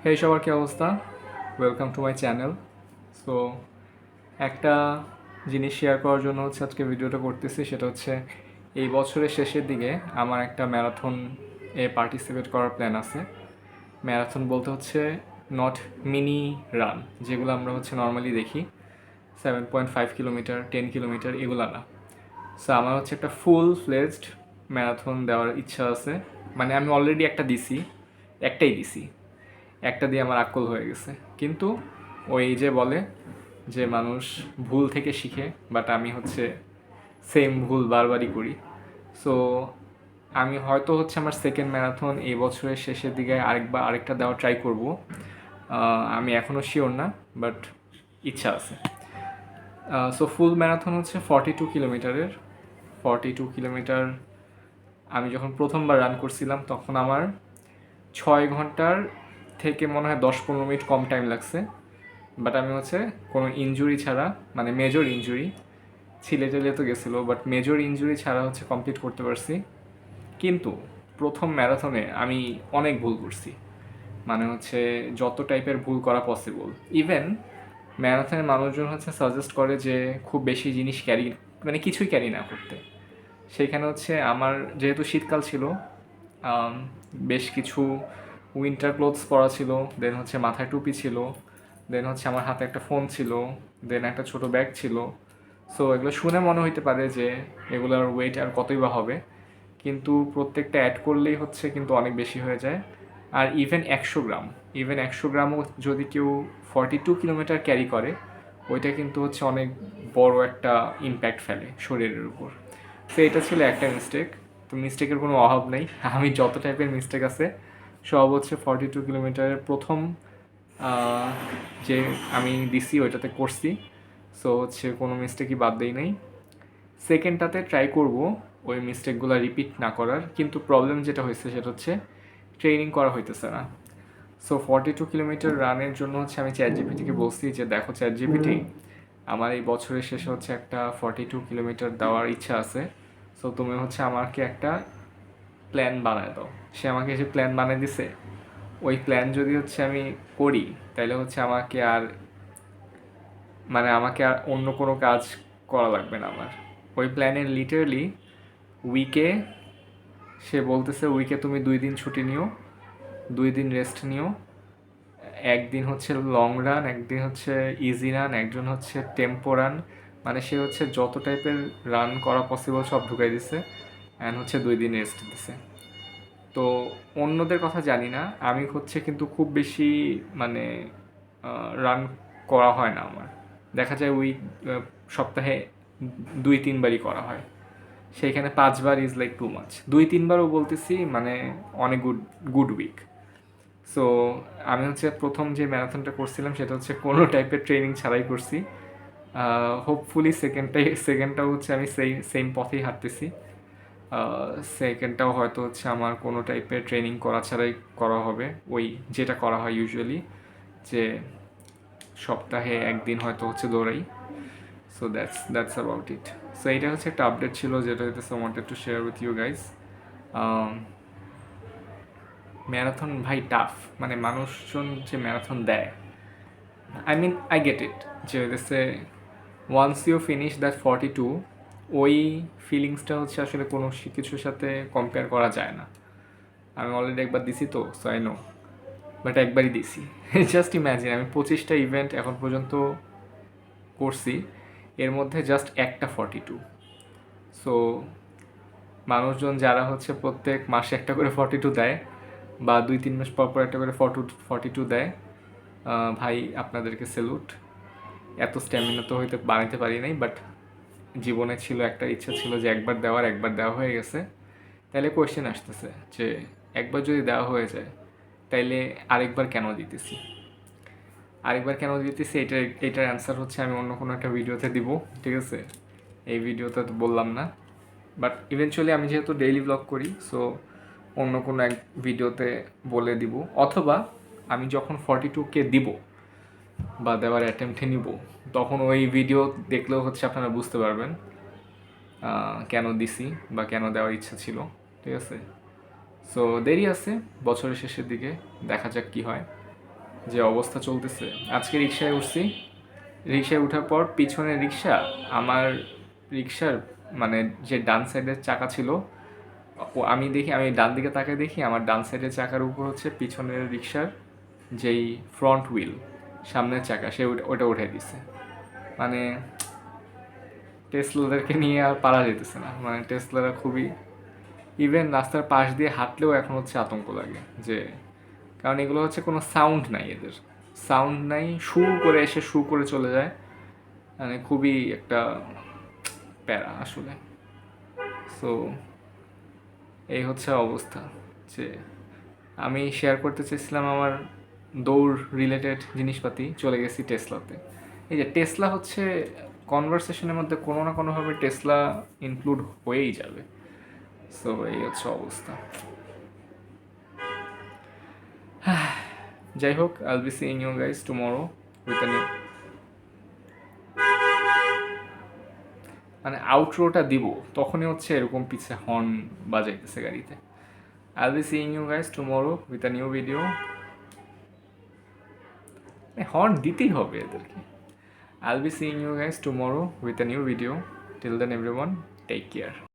হেই সবার কী অবস্থা? Welcome to my channel. So একটা জিনিস শেয়ার করার জন্য হচ্ছে আজকে ভিডিওটা করতেছি, সেটা হচ্ছে এই বছরের শেষের দিকে আমার একটা ম্যারাথন পার্টিসিপেট করার প্ল্যান আছে। ম্যারাথন বলতে হচ্ছে নট মিনি রান, যেগুলো আমরা হচ্ছে নর্মালি দেখি 7.5 কিলোমিটার, 10 কিলোমিটার, এগুলো না। সো আমার হচ্ছে একটা ফুল ফ্লেজড ম্যারাথন দেওয়ার ইচ্ছা আছে। মানে আমি অলরেডি একটাই দিছি, একটা দিয়ে আমার আক্কল হয়ে গেছে। কিন্তু ওই যে বলে যে মানুষ ভুল থেকে শিখে, বাট আমি হচ্ছে সেম ভুল বারবারই করি। সো আমি হয়তো হচ্ছে আমার সেকেন্ড ম্যারাথন এই বছরের শেষের দিকে আরেকটা দেওয়া ট্রাই করব। আমি এখনও শিওর না, বাট ইচ্ছা আছে। সো ফুল ম্যারাথন হচ্ছে 42 কিলোমিটারের। 42 কিলোমিটার আমি যখন প্রথমবার রান করছিলাম তখন আমার 6 ঘন্টার থেকে মনে হয় 10-15 মিনিট কম টাইম লাগছে। বাট আমি হচ্ছে কোনো ইনজুরি ছাড়া, মানে মেজর ইনজুরি ছিলে টেলে তো গেছিলো, বাট মেজর ইনজুরি ছাড়া হচ্ছে কমপ্লিট করতে পারছি। কিন্তু প্রথম ম্যারাথনে আমি অনেক ভুল করছি, মানে হচ্ছে যত টাইপের ভুল করা পসিবল। ইভেন ম্যারাথনের মানুষজন হচ্ছে সাজেস্ট করে যে খুব বেশি জিনিস ক্যারি, মানে কিছুই ক্যারি না করতে। সেইখানে হচ্ছে আমার যেহেতু শীতকাল ছিল, বেশ কিছু উইন্টার ক্লোথস পরা ছিল, দেন হচ্ছে মাথায় টুপি ছিল, দেন হচ্ছে আমার হাতে একটা ফোন ছিল, দেন একটা ছোট ব্যাগ ছিল। সো এগুলো শুনে মনে হইতে পারে যে এগুলোর ওয়েট আর কতই বা হবে, কিন্তু প্রত্যেকটা অ্যাড করলেই হচ্ছে কিন্তু অনেক বেশি হয়ে যায়। আর ইভেন 100 গ্রামও যদি কেউ 42 কিলোমিটার ক্যারি করে, ওইটা কিন্তু হচ্ছে অনেক বড় একটা ইম্প্যাক্ট ফেলে শরীরের উপর। তো এটা ছিল একটা মিস্টেক। তো মিস্টেকের কোনো অভাব নেই, আমি যত টাইপের মিস্টেক আছে সব হচ্ছে 42 কিলোমিটারের প্রথম যে আমি দিছি ওইটাতে করছি। সো হচ্ছে কোনো মিস্টেকই বাদ দেই নাই। সেকেন্ডটাতে ট্রাই করব ওই মিস্টেকগুলো রিপিট না করার, কিন্তু প্রবলেম যেটা হয়েছে সেটা হচ্ছে ট্রেনিং করা হইতেছে না। সো 42 কিলোমিটার রানের জন্য হচ্ছে আমি চ্যাট জিপিটিকে বলছি যে দেখো চ্যাট জিপিটি, আমার এই বছরের শেষে হচ্ছে একটা 42 কিলোমিটার দেওয়ার ইচ্ছা আছে। সো তুমি হচ্ছে আমাকে একটা প্ল্যান বানায় দাও। সে আমাকে যে প্ল্যান বানিয়ে দিছে, ওই প্ল্যান যদি হচ্ছে আমি করি, তাহলে হচ্ছে আমাকে আর অন্য কোনো কাজ করা লাগবে না আমার। ওই প্ল্যানে লিটারালি উইকে সে বলতেছে উইকে তুমি 2 দিন ছুটি নিও, 2 দিন রেস্ট নিও, একদিন হচ্ছে লং রান, একদিন হচ্ছে ইজি রান, একজন হচ্ছে টেম্পো রান। মানে সে হচ্ছে যত টাইপের রান করা পসিবল সব ঢুকাই দিছে, অ্যান্ড হচ্ছে 2 দিন রেস্ট দিছে। তো অন্যদের কথা জানি না, আমি হচ্ছে কিন্তু খুব বেশি মানে রান করা হয় না আমার। দেখা যায় সপ্তাহে 2-3বারই করা হয়, সেইখানে 5বার ইজ লাইক টু মাচ। 2-3বারও বলতেছি মানে অনেক গুড উইক। সো আমি হচ্ছে প্রথম যে ম্যারাথনটা করছিলাম সেটা হচ্ছে কোনো টাইপের ট্রেনিং ছাড়াই করছি। হোপফুলি সেকেন্ডটাও হচ্ছে আমি সেম পথেই হাঁটতেছি। সেকেন্ডটাও হয়তো হচ্ছে আমার কোনো টাইপের ট্রেনিং করা ছাড়াই করা হবে, ওই যেটা করা হয় ইউজুয়ালি, যে সপ্তাহে একদিন হয়তো হচ্ছে দৌড়াই। So that's about it. So এইটা হচ্ছে একটা আপডেট ছিল যেটা হইতেছে wanted to share with you guys. Marathon ভাই টাফ, মানে মানুষজন যে ম্যারাথন দেয়, আই গেট ইট, যে হইতেছে ওয়ান্স ইউ ফিনিশ দ্যাট 42, ওই ফিলিংসটা হচ্ছে আসলে কোনো কিছুর সাথে কম্পেয়ার করা যায় না। আমি অলরেডি একবার দিছি তো, সো আই নো, বাট একবারই দিছি। জাস্ট ইম্যাজিন, আমি 25টা ইভেন্ট এখন পর্যন্ত করছি, এর মধ্যে জাস্ট একটা 42। সো মানুষজন যারা হচ্ছে প্রত্যেক মাসে একটা করে 42 দেয়, বা 2-3 মাস পর পর একটা করে 42 দেয়, ভাই আপনাদেরকে স্যালুট। এত স্ট্যামিনা তো হয়তো বানাইতে পারি নাই, বাট জীবনে ছিল একটা ইচ্ছা ছিল যে একবার দেওয়া হয়ে গেছে। তাইলে কোয়েশ্চেন আসতেছে যে একবার যদি দেওয়া হয়ে যায়, তাইলে আরেকবার কেন দিতেছি এটার অ্যান্সার হচ্ছে আমি অন্য কোনো একটা ভিডিওতে দিব, ঠিক আছে? এই ভিডিওতে তো বললাম না, বাট ইভেনচুয়ালি আমি যেহেতু ডেইলি ব্লগ করি, সো অন্য কোনো এক ভিডিওতে বলে দিব, অথবা আমি যখন 42K দিব বা দেওয়ার অ্যাটেম্পটে নিব, তখন ওই ভিডিও দেখলেও হচ্ছে আপনারা বুঝতে পারবেন কেন দিছি বা কেন দেওয়ার ইচ্ছা ছিল, ঠিক আছে? সো দেরি আছে, বছরের শেষের দিকে দেখা যাক কি হয়। যে অবস্থা চলতেছে। আজকে রিক্সায় উঠছি, রিক্সায় ওঠার পর পিছনের রিক্সা আমার রিক্সার মানে যে ডান সাইডের চাকা ছিল, আমি দেখি, আমি ডান দিকে তাকায় দেখি আমার ডান সাইডের চাকার উপর হচ্ছে পিছনের রিক্সার যেই ফ্রন্ট হুইল, সামনের চাকা, সে ওটা উঠাই দিছে। মানে টেসলাদেরকে নিয়ে আর পারা যেতেছে না, মানে টেসলারা খুবই, ইভেন রাস্তার পাশ দিয়ে হাঁটলেও এখন হচ্ছে আতঙ্ক লাগে যে, কারণ এগুলো হচ্ছে কোনো সাউন্ড নাই, এদের সাউন্ড নাই, সুর করে এসে সুর করে চলে যায়, মানে খুবই একটা প্যারা আসলে। সো এই হচ্ছে অবস্থা, যে আমি শেয়ার করতে চেয়েছিলাম আমার দৌড় রিলেটেড জিনিসপাতি, চলে গেছি টেসলাতে। এই যে টেসলা হচ্ছে কনভারসেশনের মধ্যে কোনো না কোনোভাবে টেসলা ইনক্লুড হয়েই যাবে। সো এই হচ্ছে অবস্থা। যাই হোক, I'll be seeing you guys tomorrow with a new, মানে আউটরোটা দিব তখনই হচ্ছে এরকম পিছে হর্ন বাজাইতেছে গাড়িতে। I'll be seeing you guys tomorrow with a new video. Horn দিতেই হবে এদেরকে। I'll be seeing you guys tomorrow with a new video. Till then, everyone, take care.